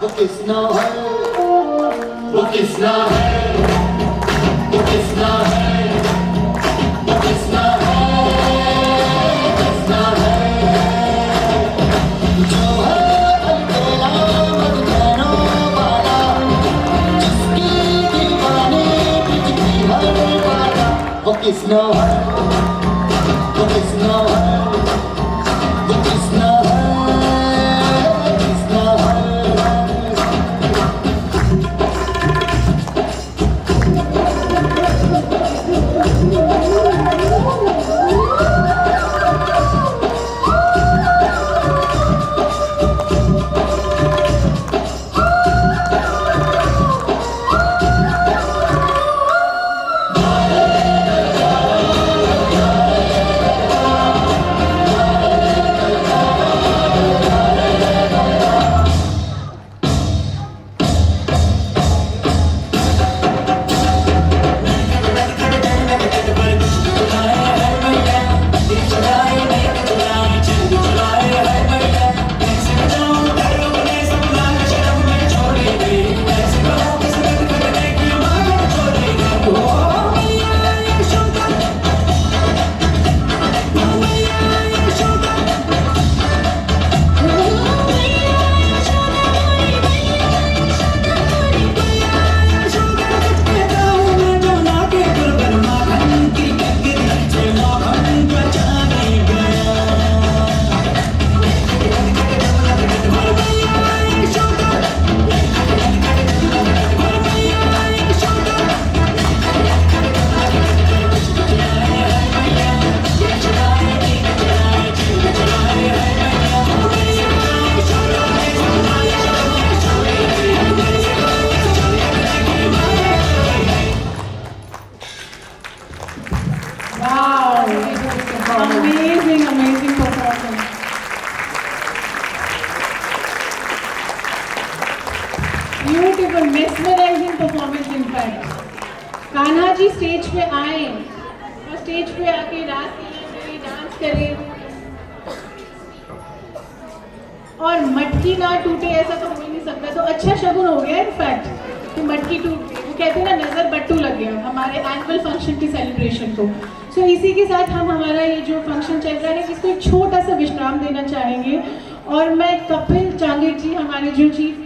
वो किसना है, वो किसना है, वो किसना है, वो किसना है, किसना है, जो है अकेला मजनू वाला, जिसकी दीवानी बिजली हर वाला, वो किसना है, वो किसना है, वो किसना है। amazing, amazing performance. Beautiful, mesmerizing performance in fact. Kanha ji stage पे आए और स्टेज पे आके रास करें, डांस करें और मटकी ना टूटे ऐसा तो हो ही नहीं सकता। तो अच्छा शगुन हो गया इनफैक्ट कि मटकी टूट गई। वो कहते हैं ना नज़र बट्टू लग गया हमारे एनुअल फंक्शन की सेलिब्रेशन को। सो इसी के साथ हम हमारा ये जो फंक्शन चल रहा है इसको एक छोटा सा विश्राम देना चाहेंगे और मैं कपिल चांगेर जी हमारे जो चीफ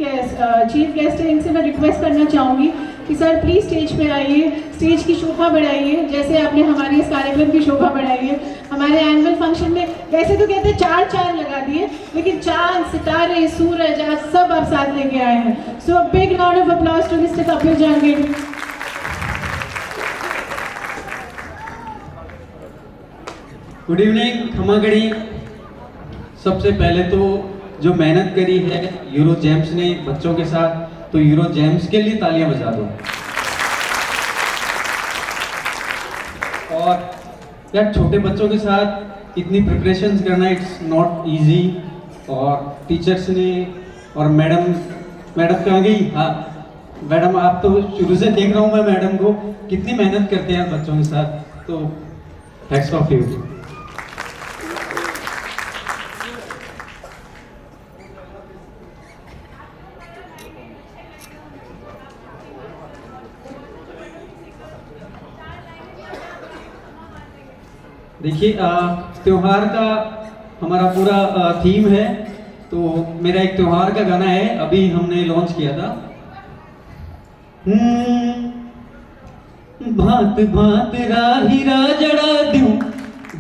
गेस्ट हैं इनसे मैं रिक्वेस्ट करना चाहूँगी कि सर प्लीज़ स्टेज पे आइए, स्टेज की शोभा बढ़ाइए जैसे आपने हमारी इस कार्यक्रम की शोभा बढ़ाई है। हमारे एनुअल फंक्शन में वैसे तो कहते हैं चार चांद लगा दिए लेकिन चांद, सितारे, सूरज आज सब आप साथ लेके आए हैं। So big round of applause to mister Kapil Changer. Good evening खमागड़ी। सबसे पहले तो जो मेहनत करी है यूरो जेम्स ने बच्चों के साथ, तो यूरो जेम्स के लिए तालियां बजा दो। और यार छोटे बच्चों के साथ इतनी प्रिपरेशंस करना इट्स नॉट इजी। और टीचर्स ने और मैडम कहाँ गई? हाँ मैडम, आप तो शुरू से देख रहा हूँ मैं मैडम को कितनी मेहनत करते हैं बच्चों के साथ, तो हैट्स ऑफ यू। देखिए त्योहार का हमारा पूरा थीम है, तो मेरा एक त्योहार का गाना है, अभी हमने लॉन्च किया था। भांत भांत राही राजड़ा दूं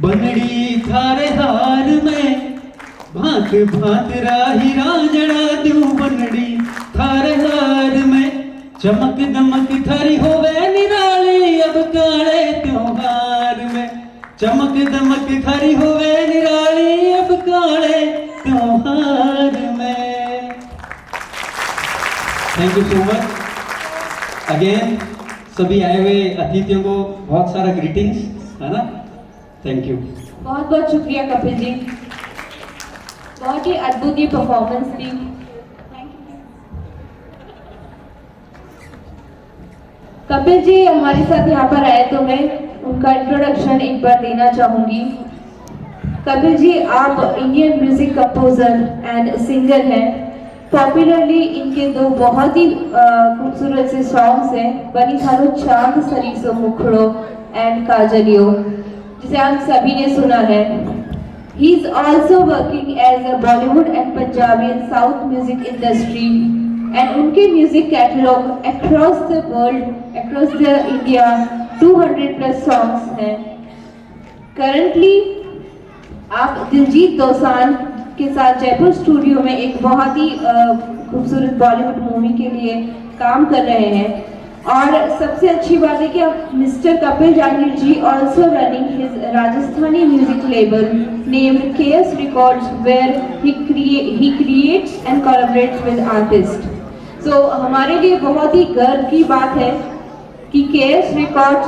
बनड़ी थारे हार में, भांत भांत राही राजड़ा दूं बनड़ी थारे हार में, चमक दमक थारी होवे निराली अब काले त्योहार में, चमक दमक थारी होवे निराली अब काले त्योहार में। Thank you so much again. सभी आए हुए अतिथियों को बहुत सारा ग्रीटिंग्स, है ना? Thank you. बहुत बहुत शुक्रिया कपिल जी, बहुत ही अद्भुत ये परफॉर्मेंस थी। कपिल जी हमारे साथ यहाँ पर आए तो मैं उनका इंट्रोडक्शन एक बार देना चाहूंगी। कपिल जी आप Indian music composer and singer हैं। पॉपुलरली इनके दो बहुत ही खूबसूरत से सॉन्ग्स हैं, बनी थारो चांद सरीसो मुखड़ो एंड काजलियो, जिसे हम सभी ने सुना है। He is also working as a Bollywood and Punjabi and south music industry and उनके music catalogue across the world, across the India 200+ songs हैं। करंटली आप दिलजीत दोसांझ के साथ जयपुर स्टूडियो में एक बहुत ही खूबसूरत बॉलीवुड मूवी के लिए काम कर रहे हैं। और सबसे अच्छी बात है कि अब mister Kapil Changer ji also running his Rajasthani music label named KS Records, where he creates and collaborates with artists. So हमारे लिए बहुत ही गर्व की बात है कि KS Records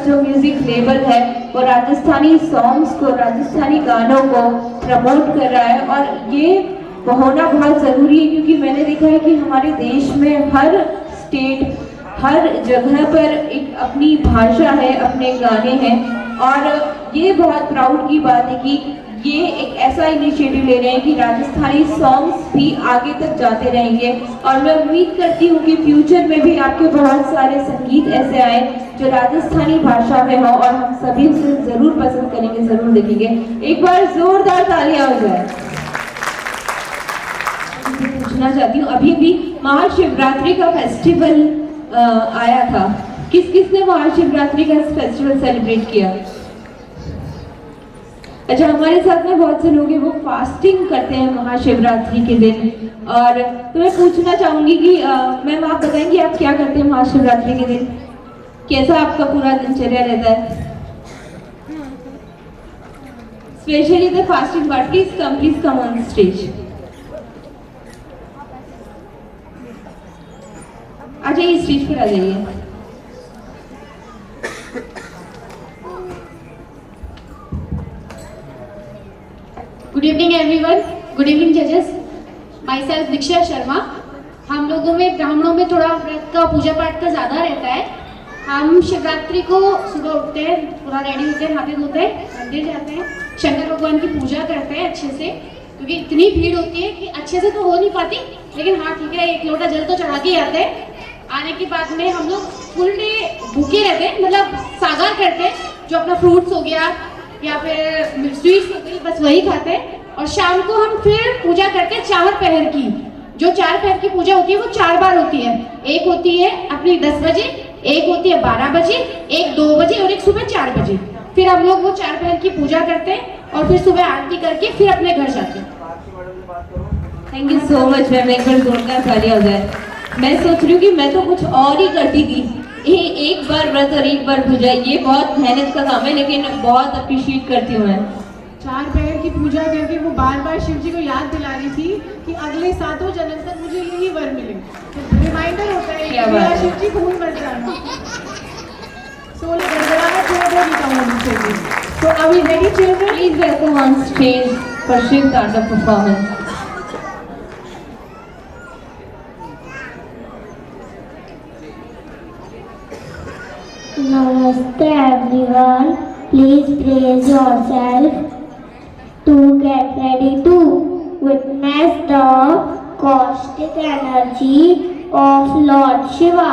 जो म्यूजिक लेबल है वो राजस्थानी सॉन्ग्स को, राजस्थानी गानों को प्रमोट कर रहा है। और ये होना बहुत ज़रूरी है क्योंकि मैंने देखा है कि हमारे देश में हर स्टेट, हर जगह पर एक अपनी भाषा है, अपने गाने हैं। और ये बहुत प्राउड की बात है कि ये एक ऐसा इनिशिएटिव ले रहे हैं कि राजस्थानी सॉन्ग्स भी आगे तक जाते रहेंगे। और मैं उम्मीद करती हूँ कि फ्यूचर में भी आपके बहुत सारे संगीत ऐसे आए जो राजस्थानी भाषा में हो और हम सभी उसे ज़रूर पसंद करेंगे, ज़रूर देखेंगे। एक बार जोरदार तालियां हो जाए। पूछना चाहती हूँ, अभी भी महाशिवरात्रि का फेस्टिवल आया था, किस किस ने महाशिवरात्रि का फेस्टिवल सेलिब्रेट किया? अच्छा, हमारे साथ में बहुत से लोग हैं वो फास्टिंग करते हैं महाशिवरात्रि के दिन। और तो मैं पूछना चाहूंगी कि मैम आप बताएंगी आप क्या करते हैं महाशिवरात्रि के दिन, कैसा आपका पूरा दिनचर्या रहता है? Specially the fasting part, please come on stage. आ जाइए, स्टेज पर आ जाइए। Good evening everyone, good evening जजेस। Myself Diksha Sharma. हम लोगों में ब्राह्मणों में थोड़ा व्रत का पूजा पाठ का ज़्यादा रहता है। हम शिवरात्रि को सुबह उठते हैं, पूरा रेडी होते हैं, हाथे धोते हैं, मंदिर जाते हैं, शंकर भगवान की पूजा करते हैं अच्छे से, क्योंकि इतनी भीड़ होती है कि अच्छे से तो हो नहीं पाती, लेकिन हाँ ठीक है, एक लोटा जल तो चढ़ा के ही आते हैं। आने के बाद में हम लोग फुल डे भूखे रहते हैं, मतलब सागार करते हैं, जो अपना फ्रूट्स हो गया या फिर स्वीट्स हो गई, बस वही खाते हैं। और शाम को हम फिर पूजा करते हैं चार पहर की। जो चार पहर की पूजा होती है वो 4 बार होती है। एक होती है अपनी 10 बजे, एक होती है 12 बजे, एक 2 बजे और एक सुबह 4 बजे। फिर हम लोग वो 4 पहर की पूजा करते हैं और फिर सुबह आरती करके फिर अपने घर जाते हैं। Thank you so much ma'am, एक बार जोरदार ताली हो जाए। मैं सोच रही हूँ कि मैं तो कुछ और ही करती थी, ये एक बार व्रत और एक बार पूजा, ये बहुत मेहनत का काम है, लेकिन बहुत अप्रिशिएट करती हूँ मैं। 4 पहर की पूजा करके वो बार बार शिव जी को याद दिला रही थी कि अगले 7 जन्म तक मुझे यही वर मिले। तो रिमाइंडर होता है क्या कि बात मेरा है। शिव जी भूल मत जाना। सो गड़बड़ाना थोड़ा बहुत नहीं होनी चाहिए। तो are we ready children? Please welcome on stage for Shiv Tanda performance. Namaste everyone. Please brace yourself to get ready to witness the caustic energy of Lord Shiva.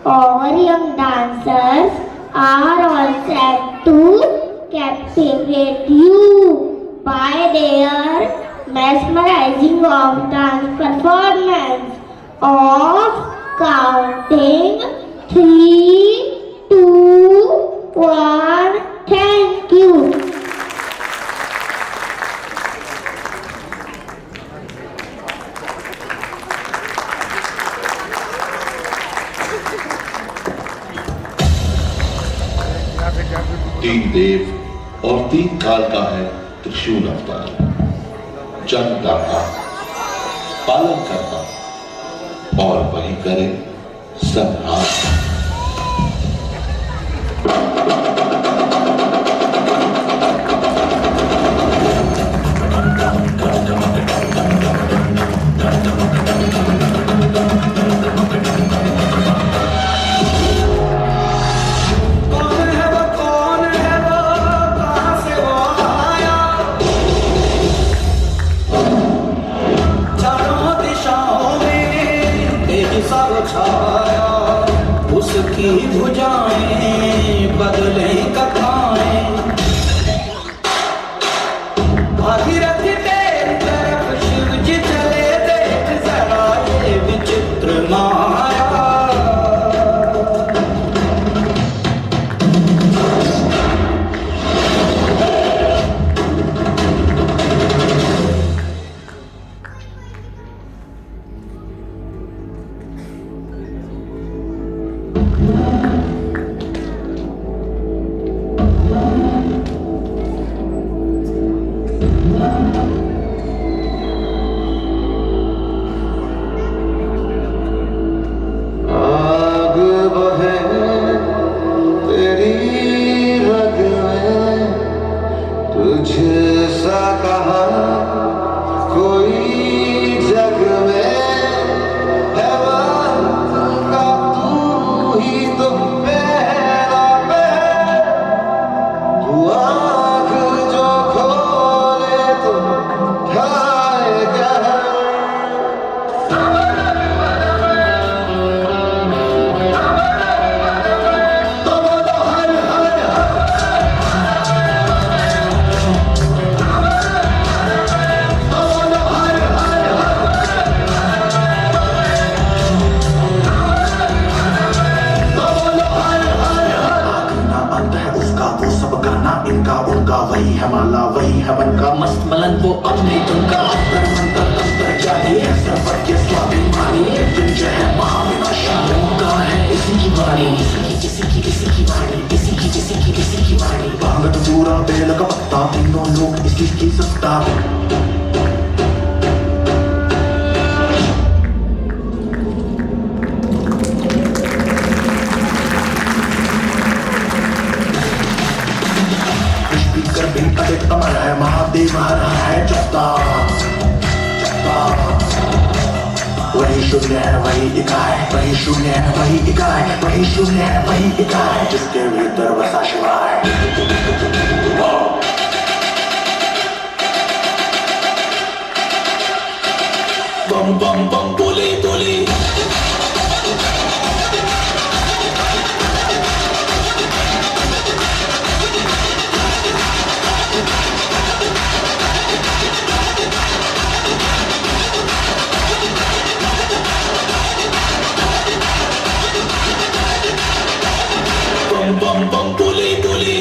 Our young dancers are all set to captivate you by their mesmerizing of dance performance of counting 3, 2, 1. Thank you. तीन देव और 3 काल का है त्रिशूल अवतार, जन्मदाता, पालन करता और वही करे संहार। उसकी भुजाएं बदले कथाएं, भागीरथ तेरी तरफ शिव जी चले, देख जरा ये विचित्र माया। आग बहे तेरी रग में, तुझसा कहा कोई जग में है, वक्त का तू ही तुम पहला पहर, तू आँख जो खोले तो खाए कहर। इनका उनका वही है माला, वही है मन का मस्त मलन, वो अपने तुमका अंतर जाए सर्वज्ञ स्वाभिमानी, मृत्युंजय है महाविनाशी, उनका है इसी की वाणी, किसी की वाणी, किसी की वाणी। भांग पूरा बेल का पत्ता, तीनों लोग इसकी की सत्ता। अमर है महादेव बह रहा है जत्ता वही शून्य है वही इकाई वही शून्य है वही इकाई वही शून्य है वही इकाई जिसके भीतर बसा शिवाय बम बम बम बोले बोले bum bum bum bole bole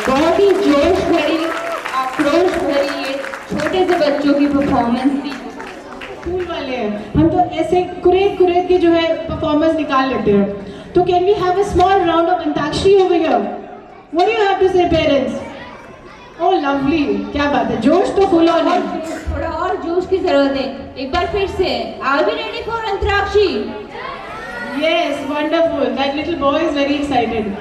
बहुत ही जोश भरी आक्रोश भरी ये छोटे से बच्चों की परफॉर्मेंस थी। स्कूल वाले हैं हम तो ऐसे कुरेद कुरेद के जो है परफॉर्मेंस निकाल लेते हैं। तो can we have a small round of antakshari over here? What do you have to say parents? Oh lovely, क्या बात है, जोश तो फुल ऑन है। थोड़ा और जोश की जरूरत है। एक बार फिर से, are we ready for Antakshari? Yes, wonderful, that little boy is very excited.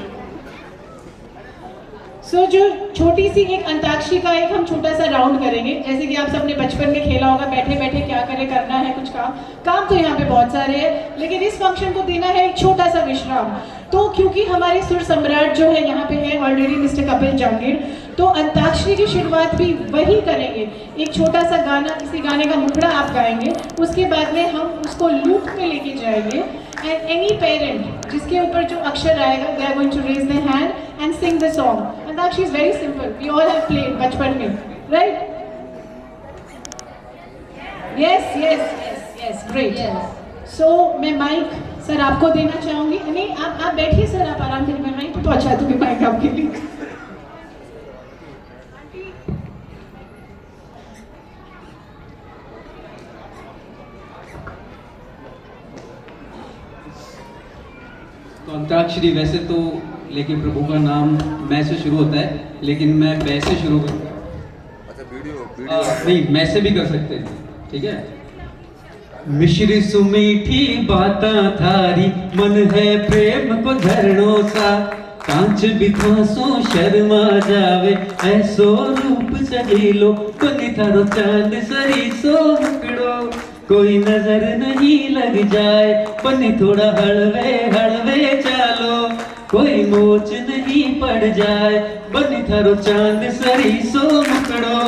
So जो छोटी सी एक अंताक्षरी का एक हम छोटा सा राउंड करेंगे, जैसे कि आप सबने बचपन में खेला होगा, बैठे बैठे क्या करे, करना है कुछ काम तो यहाँ पे बहुत सारे हैं, लेकिन इस फंक्शन को देना है एक छोटा सा विश्राम। तो क्योंकि हमारे सुर सम्राट जो है यहाँ पे है ऑलरेडी मिस्टर कपिल जहांगीर, तो अंताक्षरी की शुरुआत भी वही करेंगे। एक छोटा सा गाना, किसी गाने का मुखड़ा आप गाएंगे, उसके बाद में हम उसको लूप में लेके जाएंगे एंड एनी पेरेंट जिसके ऊपर जो अक्षर आएगा, they are going to raise their hand and sing the song. Antakshari is very simple, we all have played बचपन में, right? Yes yes yes yes, great. So मैं माइक सर आपको देना चाहूंगी। नहीं, आप बैठिए सर, आप आराम करिए, मैं माइक पहुंचा दूंगी माइक आपके लिए। तो अंताक्षरी वैसे तो लेकिन प्रभु का नाम मैं से शुरू होता है, लेकिन मैं वैसे शुरू करूँगा। नहीं, मैं से भी कर सकते हैं, ठीक है? मिश्री सुमीठी बाता थारी, मन है प्रेम को धरणो सा, कांच बिखासो शर्मा जावे, ऐसो रूप सजीलो, बनी थारो चांद सरी सो मुकड़ो, कोई नजर नहीं लग जाए, बनी थोड़ा हड़वे हड़वे चालो, कोई मोच नहीं पड़ जाए, बनी थारो चांद सरी सो मुकड़ो,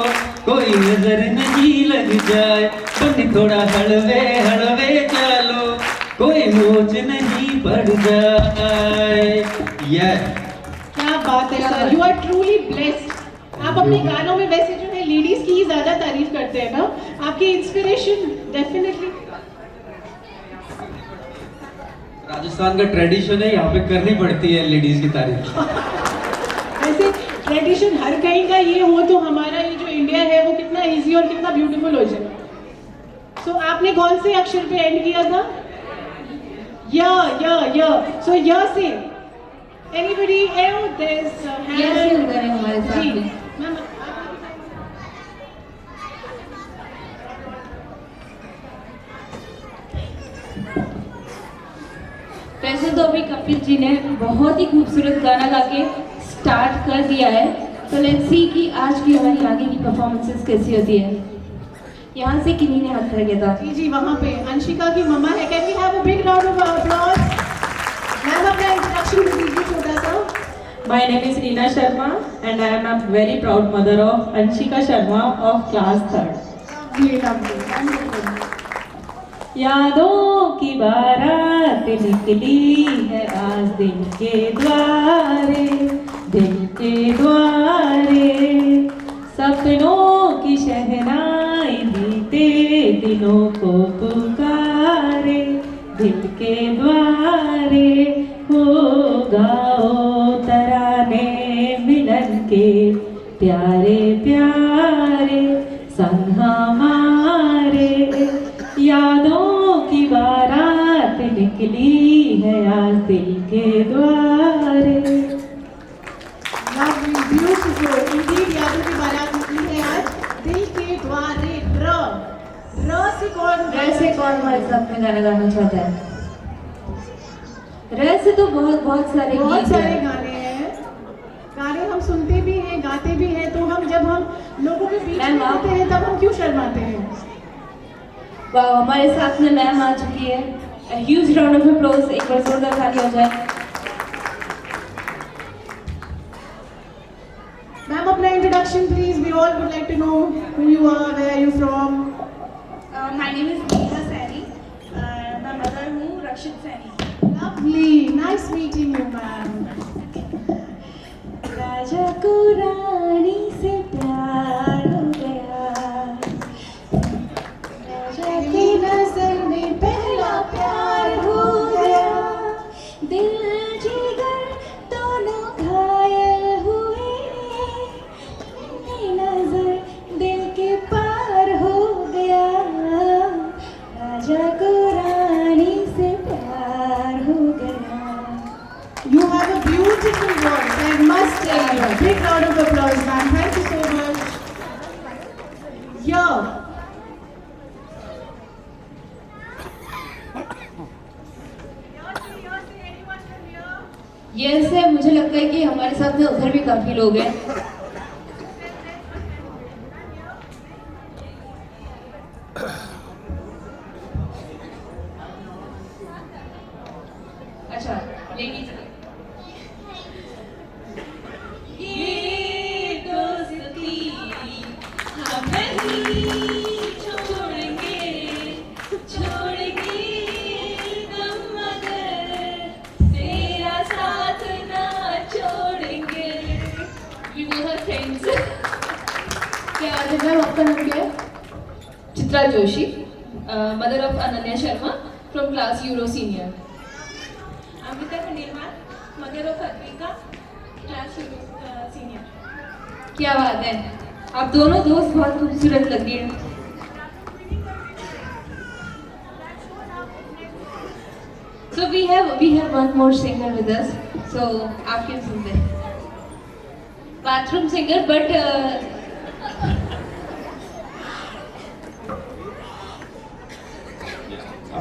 कोई नजर नहीं लग जाए, बनी थोड़ा हड़वे हड़वे चालो, कोई मोच नहीं पड़ जाए। क्या बात है sir, you are truly blessed. आप अपने गानों में वैसे जो है लेडीज की ही ज्यादा तारीफ करते हैं ना, आपकी इंस्पिरेशन डेफिनेटली। राजस्थान का ट्रेडिशन है, यहाँ पे करनी पड़ती है लेडीज की तारीफ। ऐसे ट्रेडिशन हर कहीं का ये हो तो हमारा ये जो इंडिया है वो कितना इजी और कितना ब्यूटीफुल हो जाए। सो आपने कौन से अक्षर पे एंड किया था? य। So yeah say anybody else there is yes से उधर है हमारे साथ जी में। मैम वैसे तो अभी कपिल जी ने बहुत ही खूबसूरत गाना गा के स्टार्ट कर दिया है, तो लेट्स सी कि आज की हमारी आगे की परफॉर्मेंसेस कैसी होती है। यहाँ से किन्हीं ने हाथ खड़ा किया था। जी वहाँ पे अंशिका की मम्मा है। Can we have a big round of applause? Ma'am अपना इंट्रोडक्शन दीजिए छोटा सा। My name is Reena Sharma and I am a very proud mother of Anshika Sharma of class 3rd. यादों की बारात निकली है आज दिल के द्वारे, दिल के द्वारे। सपनों की शहनाई बीते दिनों को पुकारे, दिल के द्वारे। हो गाओ तराने मिलन के प्यारे प्यारे, संग हमारे। यादों की बारात निकली है आज दिल के द्वारे। Lovely, beautiful. Indeed, यादों की बारात निकली है आज दिल के द्वारे। र से कौन हमारे साथ में गाना गाना चाहता है? र से तो बहुत सारे बहुत गीत सारे हैं। गाने हैं। गाने हम सुनते भी हैं, गाते भी हैं, तो हम जब हम लोगों के बीच में मैम, होते हैं तब हम क्यों शर्माते हैं? वाह, हमारे साथ में मैम आ चुकी है। A huge round of applause, एक बार जोरदार ताली हो जाए। मैम अपना introduction please, we all would like to know who you are, where are you from? My name is Neha Saini. My mother हूँ रक्षित Saini. Lovely, nice meeting you, ma'am. राजा को रानी से प्यार हो गया, राजा की नजर में पहला प्यार हो गया। दिल जिगर दोनों घायल हुए, नजर दिल के पार हो गया। राजा को रानी से प्यार हो गया। You have a beautiful voice, I must tell you. Big round of applause, ma'am. Thank you so much. Yeah. ये से मुझे लगता है कि हमारे साथ में उधर भी काफी लोग हैं। अच्छा, लेडीज ये दोस्ती हम नहीं छोड़ेंगे, छोड़ेंगे हम मगर तेरा साथ ना छोड़ेंगे। We both are friends. क्या आज मैम आपका नाम क्या है? Chitra Joshi, mother of Ananya Sharma from class euro senior. Amrita Khandelwal, mother of Advika, class senior. क्या बात है, आप दोनों दोस्त बहुत खूबसूरत लग रही हैं। So we have one more singer with us. So आप क्या सुनते हैं? Bathroom singer, but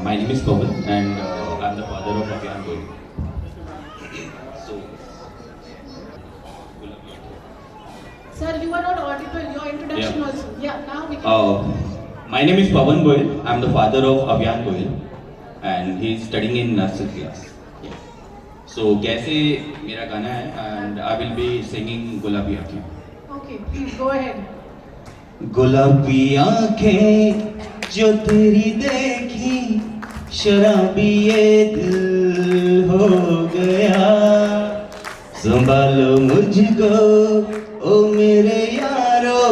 My name is Pawan and I'm the father of Abhyan Goel. So, Sir, you are not audible. Your introduction Yeah. also. Yeah, now we can. my name is Pawan Goel. I'm the father of Abhyan Goel and he's studying in nursery class. Yeah. So, कैसे मेरा गाना है and I will be singing गुलाबी आँखें. Okay, please go ahead. गुलाबी आंखें जो तेरी देखी, शराबी ये दिल हो गया। संभालो मुझको ओ मेरे यारो,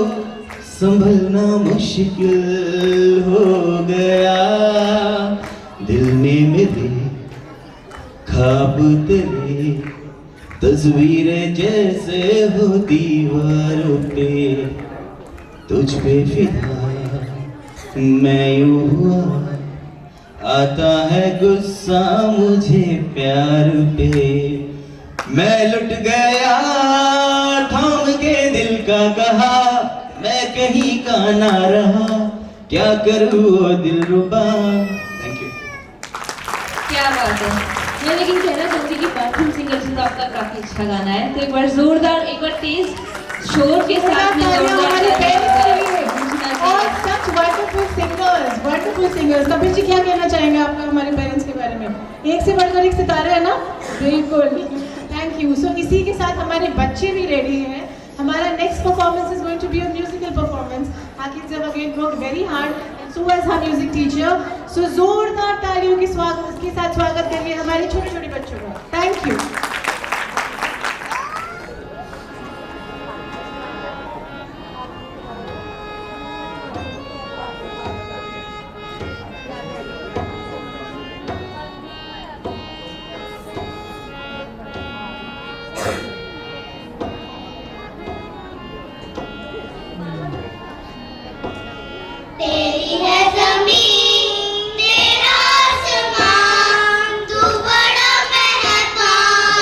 संभलना मुश्किल हो गया। दिल में मेरे ख्वाब तेरे तस्वीरें जैसे हो दीवारों पे, तुझ पे फिदा मैं यूं हुआ, आता है गुस्सा मुझे प्यार पे। मैं लुट गया थाम के दिल का कहा, मैं कहीं का ना रहा, क्या करूँ ओ दिलरुबा। Thank you. क्या बात है। मैं लेकिन कहना चाहूंगी कि बाथरूम सिंगर से तो आपका काफी अच्छा गाना है, तो एक बार जोरदार, एक बार तेज शोर के साथ में हमारे पेरेंट्स के लिए और such wonderful singers. Kapil ji क्या कहना चाहेंगे आपका हमारे पेरेंट्स के बारे में? एक से बढ़कर एक सितारे है ना, बिल्कुल। Thank you. सो इसी के साथ हमारे बच्चे भी रेडी हैं। हमारा next performance is going to be a musical performance. Akid have again worked very hard and so has her music teacher. So जोरदार तालियों के साथ स्वागत करिए हमारे छोटे छोटे बच्चों का। Thank you. तेरी है ज़मीन तेरा आसमान, तू बड़ा मेहरबान।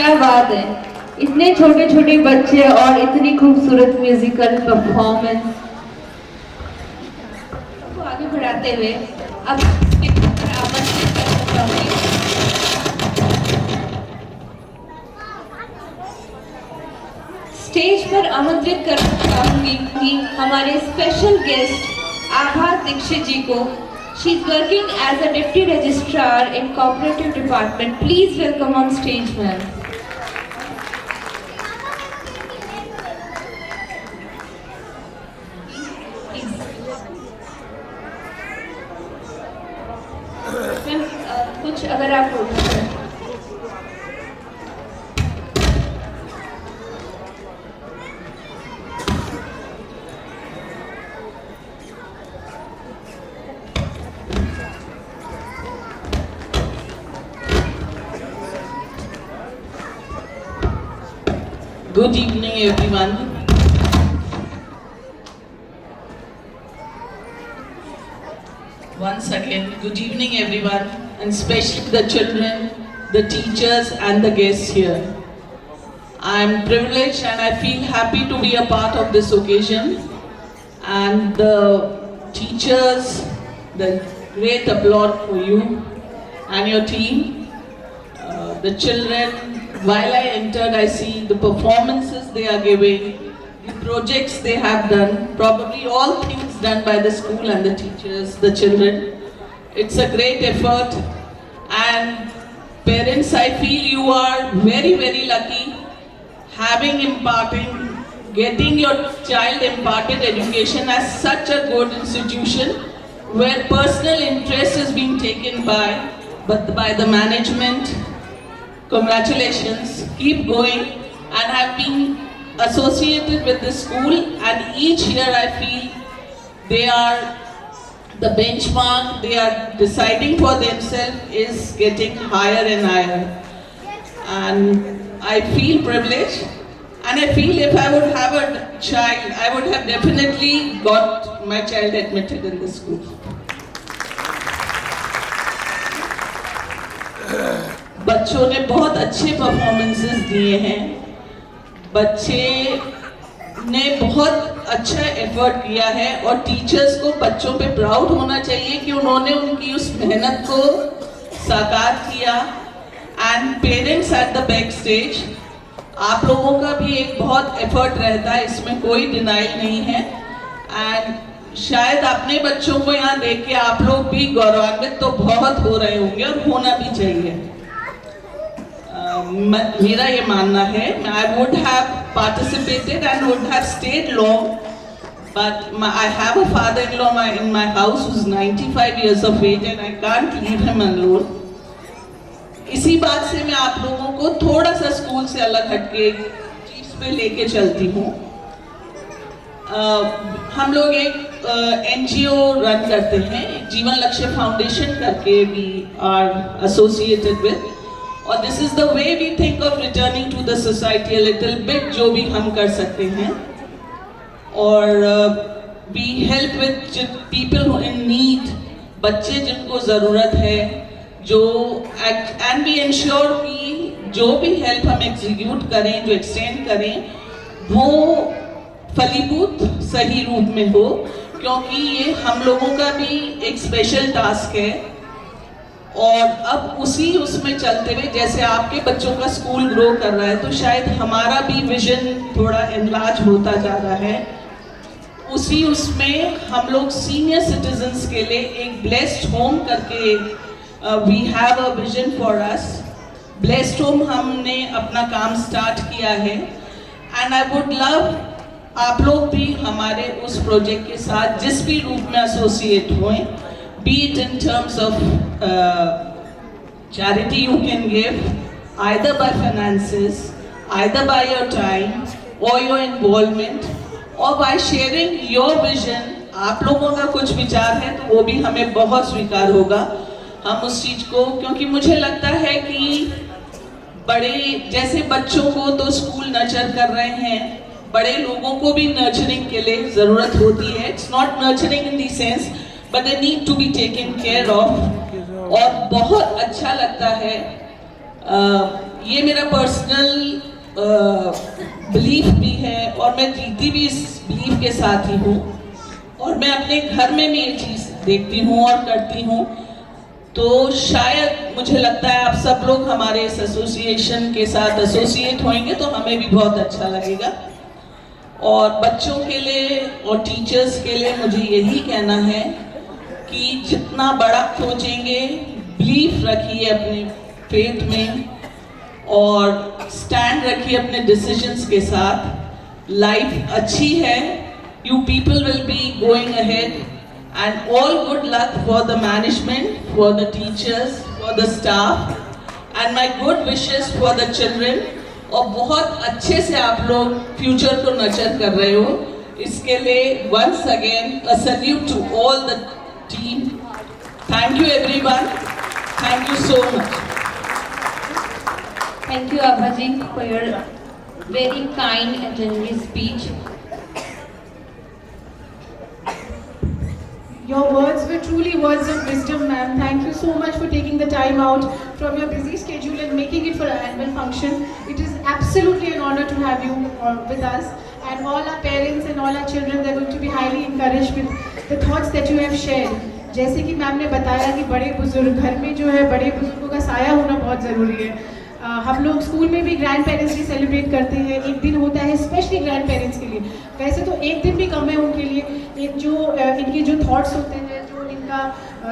क्या बात है, इतने छोटे छोटे बच्चे और इतनी खूबसूरत म्यूजिकल परफॉर्मेंस को आगे बढ़ाते हुए अब आमंत्रित करना चाहूंगी स्टेज पर आमंत्रित करना चाहूंगी कि हमारे स्पेशल गेस्ट आभा दीक्षित जी को. She is working as a deputy registrar in cooperative department. Please welcome on stage, ma'am. Ma'am, कुछ अगर आप बोलना चाहें. Good evening, everyone. Once again, good evening, everyone, and especially the children, the teachers, and the guests here. I am privileged and I feel happy to be a part of this occasion. And the teachers, the great applause for you and your team. The children. While I entered, I see the performances they are giving, the projects they have done, probably all things done by the school and the teachers, the children. It's a great effort, and parents, I feel you are very, very lucky getting your child imparted education at such a good institution where personal interest is being taken by the management. Congratulations, keep going, and have been associated with this school, and each year I feel they are the benchmark, they are deciding for themselves is getting higher and higher. And I feel privileged, and I feel if I would have a child, I would have definitely got my child admitted in the school. बच्चों ने बहुत अच्छे performances दिए हैं, बच्चे ने बहुत अच्छा एफर्ट किया है, और टीचर्स को बच्चों पे प्राउड होना चाहिए कि उन्होंने उनकी उस मेहनत को साकार किया. And parents at the back stage, आप लोगों का भी एक बहुत एफर्ट रहता है, इसमें कोई डिनाइल नहीं है. एंड शायद अपने बच्चों को यहाँ देख के आप लोग भी गौरवान्वित तो बहुत हो रहे होंगे, और होना भी चाहिए. मेरा ये मानना है, I would have participated and would have stayed long, but I have a father-in-law in my house who's 95 years of age and I can't leave him alone. इसी बात से मैं आप लोगों को थोड़ा सा स्कूल से अलग हटके चीज पे लेके चलती हूँ. हम लोग एक NGO रन करते हैं, जीवन लक्ष्य फाउंडेशन करके we are associated with. और this is the way we think of returning to the society little bit, जो भी हम कर सकते हैं. और we help with people in need, बच्चे जिनको ज़रूरत है, जो एंड वी इंश्योर कि जो भी हेल्प हम एग्जीक्यूट करें, जो एक्सटेंड करें, वो फलीभूत सही रूप में हो, क्योंकि ये हम लोगों का भी एक स्पेशल टास्क है. और अब उसमें चलते हुए जैसे आपके बच्चों का स्कूल ग्रो कर रहा है, तो शायद हमारा भी विजन थोड़ा एनलार्ज होता जा रहा है. उसमें हम लोग सीनियर सिटीजन्स के लिए एक ब्लेस्ड होम करके we have a vision for us. Blessed home हमने अपना काम स्टार्ट किया है, एंड आई वुड लव आप लोग भी हमारे उस प्रोजेक्ट के साथ जिस भी रूप में एसोसिएट हुए, be it in terms of charity you can give, either by finances, either by your time or your involvement, or by sharing your vision. आप लोगों का कुछ विचार है तो वो भी हमें बहुत स्वीकार होगा. हम उस चीज को, क्योंकि मुझे लगता है कि बड़े जैसे बच्चों को तो स्कूल नर्चर कर रहे हैं, बड़े लोगों को भी नर्चरिंग के लिए ज़रूरत होती है. It's not nurturing in the sense, but they need to be taken care of. और बहुत अच्छा लगता है ये मेरा पर्सनल बिलीफ भी है और मैं जीती भी इस बिलीफ के साथ ही हूँ और मैं अपने घर में भी ये चीज़ देखती हूँ और करती हूँ। तो शायद मुझे लगता है आप सब लोग हमारे इस एसोसिएशन के साथ एसोसिएट होंगे तो हमें भी बहुत अच्छा लगेगा। और बच्चों के लिए और टीचर्स के लिए मुझे यही कहना है कि जितना बड़ा सोचेंगे, बिलीफ रखिए अपने फेथ में और स्टैंड रखिए अपने डिसीजंस के साथ। लाइफ अच्छी है, you people will be going ahead and all good luck for the management, for the teachers, for the staff and my good wishes for the children। और बहुत अच्छे से आप लोग फ्यूचर को नर्चर कर रहे हो, इसके लिए once again a salute to all the team। Thank you everyone, thank you so much। Thank you Abha ji for your very kind and generous speech। Your words were truly words of wisdom, ma'am. Thank you so much for taking the time out from your busy schedule and making it for our annual function. It is absolutely an honor to have you with us. And all our parents and all our children, they're going to be highly encouraged with the thoughts that you have shared. जैसे कि ma'am ने बताया कि बड़े बुजुर्ग घर में जो है बड़े बुजुर्गों का साया होना बहुत ज़रूरी है। हम लोग स्कूल में भी ग्रैंड पेरेंट्स डे सेलिब्रेट करते हैं, एक दिन होता है स्पेशली ग्रैंड पेरेंट्स के लिए। वैसे तो एक दिन भी कम है उनके लिए, एक जो इनके जो थॉट्स होते हैं, जो इनका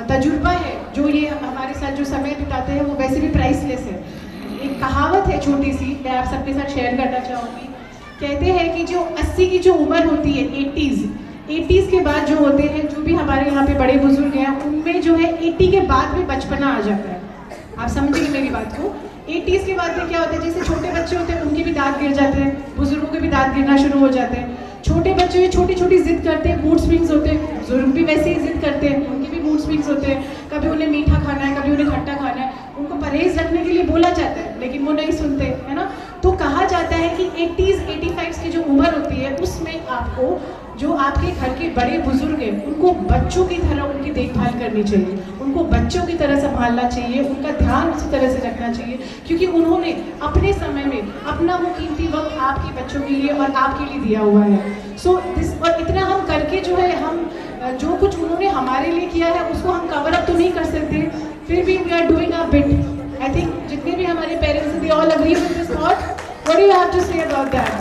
तजुर्बा है, जो ये हमारे साथ जो समय बिताते हैं वो वैसे भी प्राइसलेस है। एक कहावत है छोटी सी, मैं आप सबके साथ शेयर करना चाहूँगी। कहते हैं कि जो 80 की जो उम्र होती है, 80s के बाद जो होते हैं, जो भी हमारे यहाँ पे बड़े बुजुर्ग हैं, उनमें जो है 80 के बाद भी बचपना आ जाता है। आप समझिए मेरी बात को। 80s के बाद में क्या होता है, जैसे छोटे बच्चे होते हैं उनके भी दांत गिर जाते हैं, बुजुर्गों के भी दांत गिरना शुरू हो जाते हैं। छोटे बच्चे छोटी छोटी जिद करते हैं, मूड स्विंग्स होते हैं, बुजुर्ग भी वैसे ही जिद करते हैं, उनके भी मूड स्विंग्स होते हैं। कभी उन्हें मीठा खाना है, कभी उन्हें खट्टा खाना है, उनको परहेज रखने के लिए बोला जाता है लेकिन वो नहीं सुनते, है ना। तो कहा जाता है कि 80s 85s की जो उम्र होती है उसमें आपको जो आपके घर के बड़े बुजुर्ग हैं उनको बच्चों की तरह उनकी देखभाल करनी चाहिए, उनको बच्चों की तरह संभालना चाहिए, उनका ध्यान उसी तरह से रखना चाहिए, क्योंकि उन्होंने अपने समय में अपना वो कीमती वक्त आपके बच्चों के लिए और आपके लिए दिया हुआ है। सो दिस, और इतना हम करके जो है हम जो कुछ उन्होंने हमारे लिए किया है उसको हम कवर अप तो नहीं कर सकते, फिर भी we are doing our bit. I think जितने भी हमारे parents they all agree with this thought. What do you have to say about that?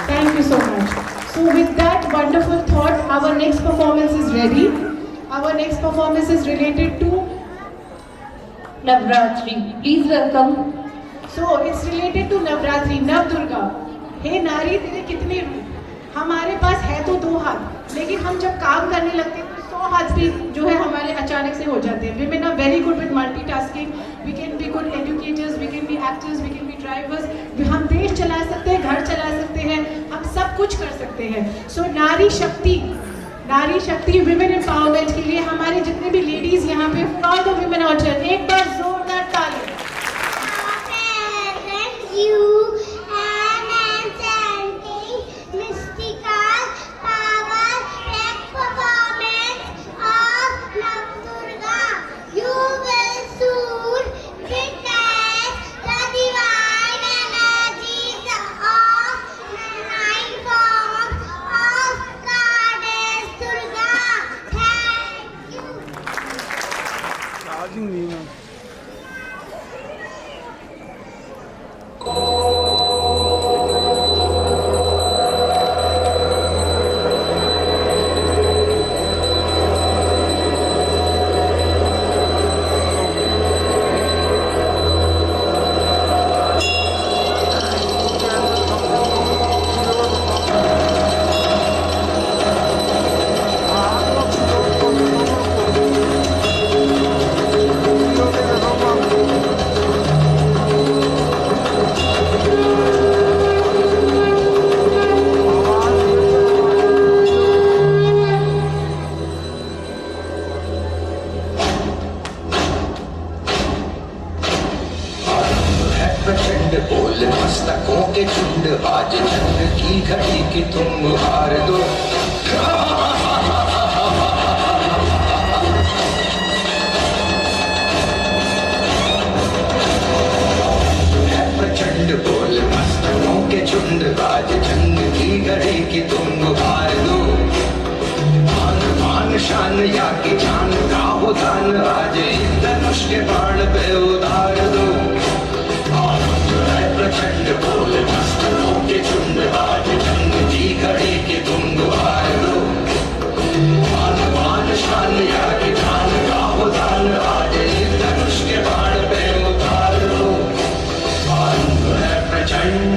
Thank you so much. So with that wonderful thought, our next performance is ready. Our next performance is related to Navratri. Please welcome. So it's related to Navratri, Nav Durga. हे नारी तेरे कितने रूप, हमारे पास है तो 2 हाथ, लेकिन हम जब काम करने लगते हैं तो 100 हाथ भी जो है हमारे अचानक से हो जाते हैं। Women are very good with multitasking. We can be good educators, we can be actors, we can be drivers. हम देश चला सकते हैं, घर चला सकते हैं, हम सब कुछ कर सकते हैं। सो नारी शक्ति विमेन एम्पावरमेंट के लिए हमारे जितने भी लेडीज यहाँ पे फॉर द विमेन ऑर्चर्ड, एक बार जोरदार ताली। घड़ी की तुम गुहार दो। मान मान शान या की जान का हो दान, आज इस धनुष के बाण पे उतार दो। आनंद है प्रचंड बोल मस्त के झुंड, आज जंग जी घड़ी की तुम गुहार दो। मान मान शान या की जान का हो दान, आज इस धनुष के बाण पे उतार दो। आनंद है प्रचंड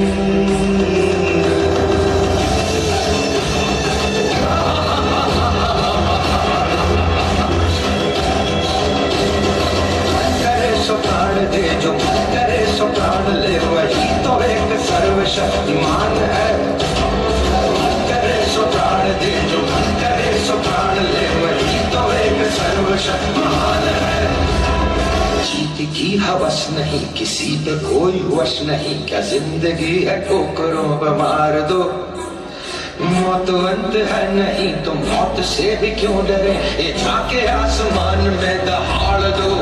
प्राण दे, जो मन करे सो प्राण ले, वही तो एक सर्वशक्तिमान है। मन करे सो प्राण दे, जो मन करे सो प्राण ले, वही तो एक सर्वशक्तिमान है। जीत की हवस नहीं, किसी पे कोई वश नहीं, क्या जिंदगी है ठोकरों पे मार दो। मौत अंत है नहीं तो मौत से भी क्यों डरे, ये जाके आसमान में दहाड़ दो।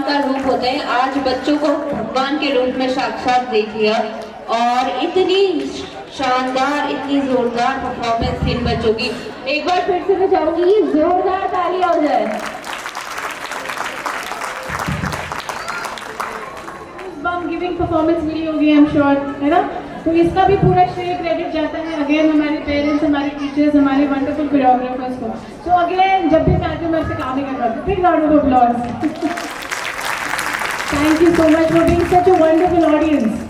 का रूप होते हैं, आज बच्चों को भगवान के रूप में साक्षात देख लिया और इतनी शानदार, इतनी जोरदार परफॉर्मेंस थी इन बच्चों की। एक बार फिर से मैं चाहूंगी जोरदार तालियां हो जाए। बम गिविंग परफॉर्मेंस मिली होगी आई एम श्योर, है ना? तो इसका भी पूरा श्रेय क्रेडिट जाता है अगेन हमारे पेरेंट्स, हमारे टीचर्स, हमारे वंडरफुल कोरियोग्राफर्स को। सो अगेन जब भी मैं आती हूँ मैं आपसे काम ही करता हूँ। Big round of applause. Thank you so much for being such a wonderful audience.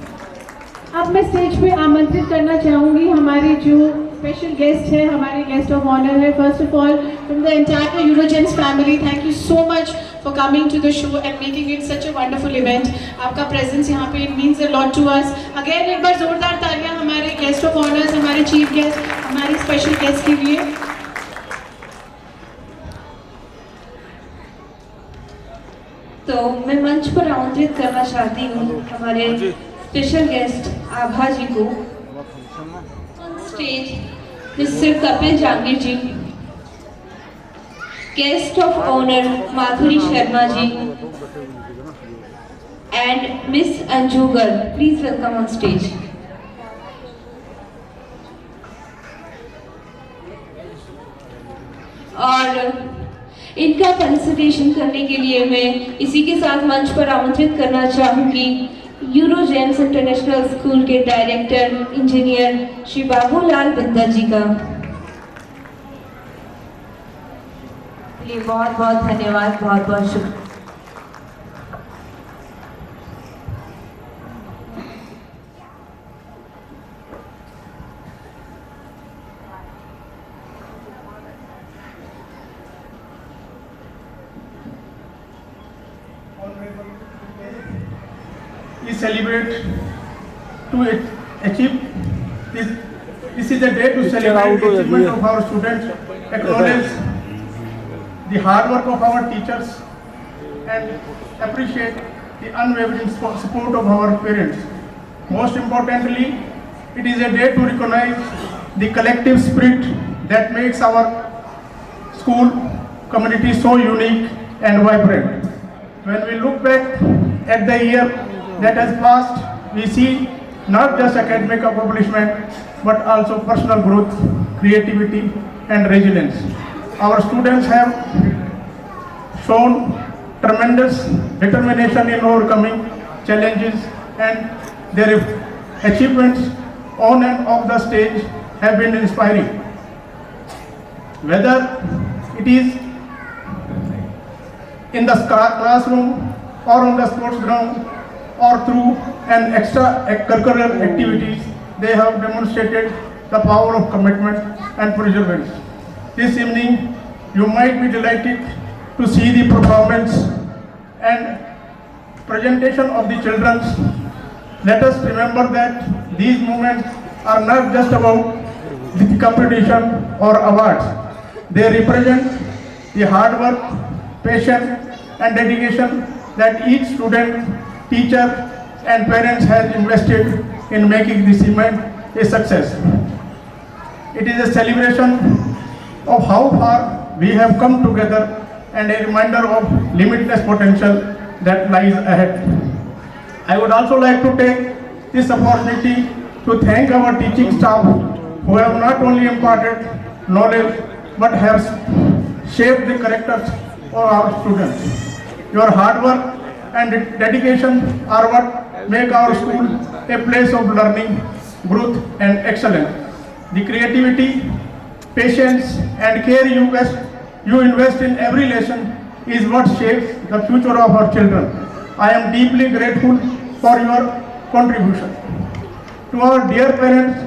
अब मैं स्टेज पे आमंत्रित करना चाहूँगी हमारी जो स्पेशल गेस्ट है, हमारे गेस्ट ऑफ ऑनर है। First of all from the entire Eurogens family, thank you so much for coming to the show and making it such a wonderful event. आपका प्रेजेंस यहाँ पे it means a lot to us. Again एक बार जोरदार तालियां हमारे guest of honours, हमारे chief guest, हमारे स्पेशल गेस्ट के लिए। तो मैं मंच पर आमंत्रित करना चाहती हूँ हमारे स्पेशल गेस्ट आभा जी को। Stage mister Kapil Jahangir ji, guest of honour Madhuri Sharma ji and miss Anju Garg, please welcome on stage. और इनका फेलिसिटेशन करने के लिए मैं इसी के साथ मंच पर आमंत्रित करना चाहूंगी यूरोजेम्स इंटरनेशनल स्कूल के डायरेक्टर इंजीनियर श्री बाबूलाल बिंदर जी का। बहुत बहुत धन्यवाद, बहुत बहुत शुक्रिया। We celebrate to achieve this. This is a day to celebrate the achievement of our students, acknowledge the hard work of our teachers, and appreciate the unwavering support of our parents. Most importantly, it is a day to recognize the collective spirit that makes our school community so unique and vibrant. When we look back at the year that has passed, we see not just academic accomplishment but also personal growth, creativity and resilience. Our students have shown tremendous determination in overcoming challenges, and their achievements on and off the stage have been inspiring. Whether it is in the classroom or on the sports ground or through an extracurricular activities, they have demonstrated the power of commitment and perseverance. This evening, you might be delighted to see the performance and presentation of the children. Let us remember that these moments are not just about the competition or awards. They represent the hard work, passion and dedication that each student, teacher and parents has invested in making this event a success. It is a celebration of how far we have come together and a reminder of limitless potential that lies ahead. I would also like to take this opportunity to thank our teaching staff who have not only imparted knowledge but have shaped the characters of our students. Your hard work and dedication are what make our school a place of learning, growth and excellence. The creativity, patience and care you invest in every lesson is what shapes the future of our children. I am deeply grateful for your contribution. To our dear parents,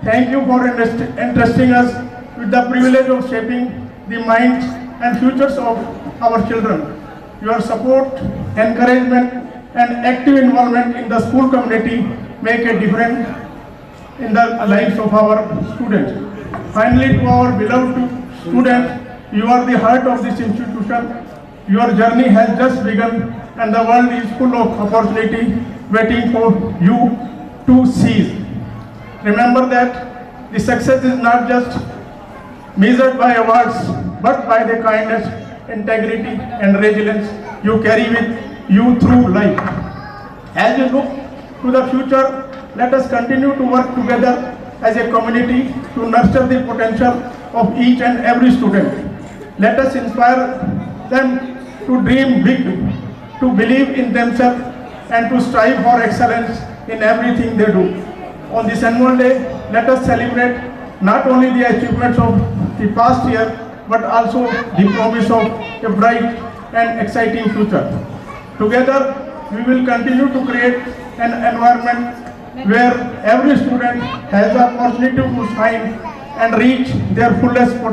thank you for entrusting us with the privilege of shaping the minds and futures of our children. Your support, encouragement and active involvement in the school community make a difference in the lives of our students. Finally, to our beloved students, you are the heart of this institution. Your journey has just begun and the world is full of opportunity waiting for you to seize. Remember that the success is not just measured by awards but by the kindness, integrity and resilience you carry you through life. As we look to the future, let us continue to work together as a community to nurture the potential of each and every student. Let us inspire them to dream big, to believe in themselves, and to strive for excellence in everything they do. On this annual day, let us celebrate not only the achievements of the past year, but also the promise of a bright and exciting future. Together, we will continue to create an environment where every student has the opportunity to shine and reach their fullest potential.